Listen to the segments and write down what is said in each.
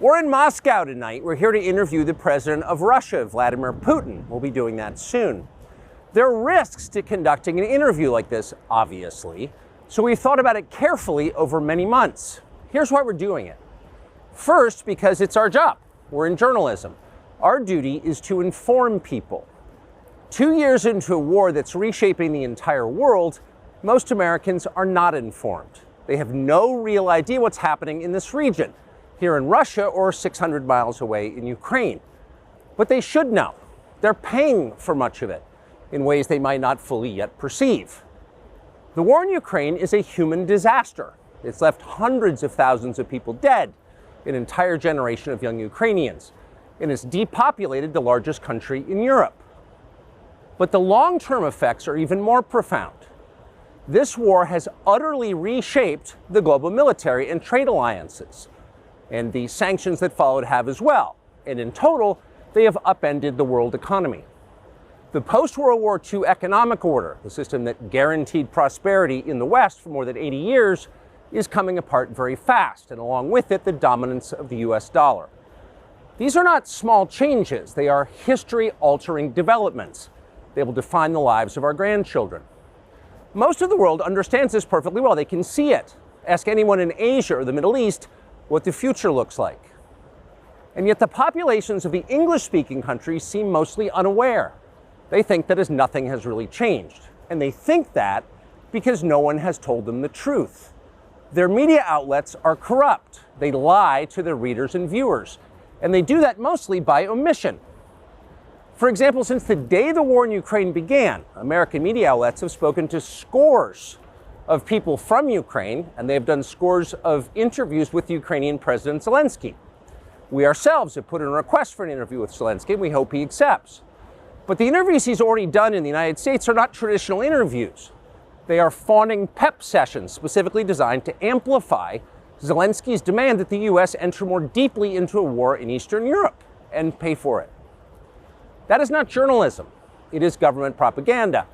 We're in Moscow tonight. We're here to interview the president of Russia, Vladimir Putin. We'll be doing that soon. There are risks to conducting an interview like this, obviously, so we thought about it carefully over many months. Here's why we're doing it. First, because it's our job. We're in journalism. Our duty is to inform people. 2 years into a war that's reshaping the entire world, most Americans are not informed. They have no real idea what's happening in this region, here in Russia or 600 miles away in Ukraine. But they should know. They're paying for much of it in ways they might not fully yet perceive. The war in Ukraine is a human disaster. It's left hundreds of thousands of people dead, an entire generation of young Ukrainians, and it's depopulated the largest country in Europe. But the long-term effects are even more profound. This war has utterly reshaped the global military and trade alliances, and the sanctions that followed have as well. And in total, they have upended the world economy. The post-World War II economic order, the system that guaranteed prosperity in the West for more than 80 years, is coming apart very fast, and along with it, the dominance of the US dollar. These are not small changes. They are history-altering developments. They will define the lives of our grandchildren. Most of the world understands this perfectly well. They can see it. Ask anyone in Asia or the Middle East what the future looks like. And yet the populations of the English-speaking countries seem mostly unaware. They think that as nothing has really changed. And they think that because no one has told them the truth. Their media outlets are corrupt. They lie to their readers and viewers. And they do that mostly by omission. For example, since the day the war in Ukraine began, American media outlets have spoken to scores of people from Ukraine, and they've done scores of interviews with Ukrainian President Zelensky. We ourselves have put in a request for an interview with Zelensky, and we hope he accepts. But the interviews he's already done in the United States are not traditional interviews. They are fawning pep sessions specifically designed to amplify Zelensky's demand that the U.S. enter more deeply into a war in Eastern Europe and pay for it. That is not journalism. It is government propaganda.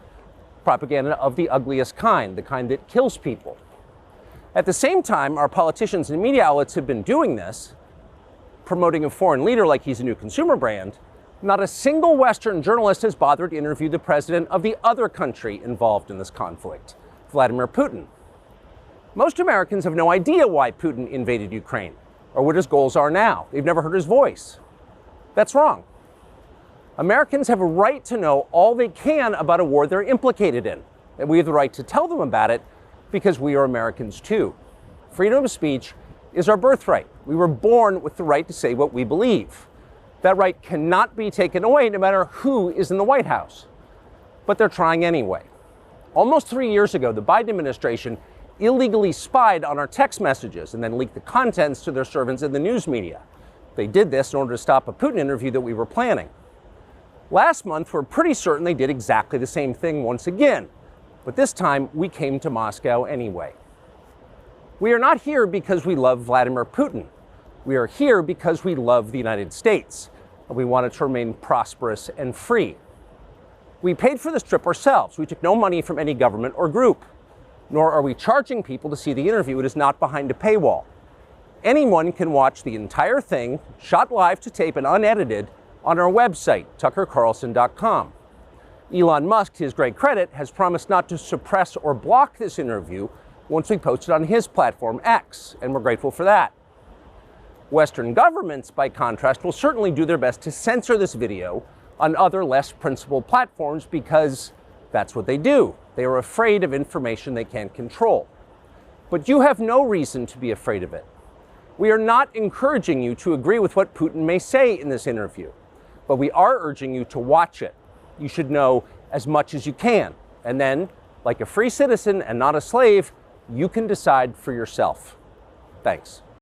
Propaganda of the ugliest kind, the kind that kills people. At the same time, our politicians and media outlets have been doing this, promoting a foreign leader like he's a new consumer brand. Not a single Western journalist has bothered to interview the president of the other country involved in this conflict, Vladimir Putin. Most Americans have no idea why Putin invaded Ukraine or what his goals are now. They've never heard his voice. That's wrong. Americans have a right to know all they can about a war they're implicated in, and we have the right to tell them about it because we are Americans too. Freedom of speech is our birthright. We were born with the right to say what we believe. That right cannot be taken away no matter who is in the White House. But they're trying anyway. Almost 3 years ago, the Biden administration illegally spied on our text messages and then leaked the contents to their servants in the news media. They did this in order to stop a Putin interview that we were planning. Last month, we're pretty certain they did exactly the same thing once again. But this time, we came to Moscow anyway. We are not here because we love Vladimir Putin. We are here because we love the United States, and we want it to remain prosperous and free. We paid for this trip ourselves. We took no money from any government or group, nor are we charging people to see the interview. It is not behind a paywall. Anyone can watch the entire thing, shot live to tape and unedited, on our website, tuckercarlson.com. Elon Musk, to his great credit, has promised not to suppress or block this interview once we post it on his platform, X, and we're grateful for that. Western governments, by contrast, will certainly do their best to censor this video on other less principled platforms because that's what they do. They are afraid of information they can't control. But you have no reason to be afraid of it. We are not encouraging you to agree with what Putin may say in this interview, but we are urging you to watch it. You should know as much as you can. And then, like a free citizen and not a slave, you can decide for yourself. Thanks.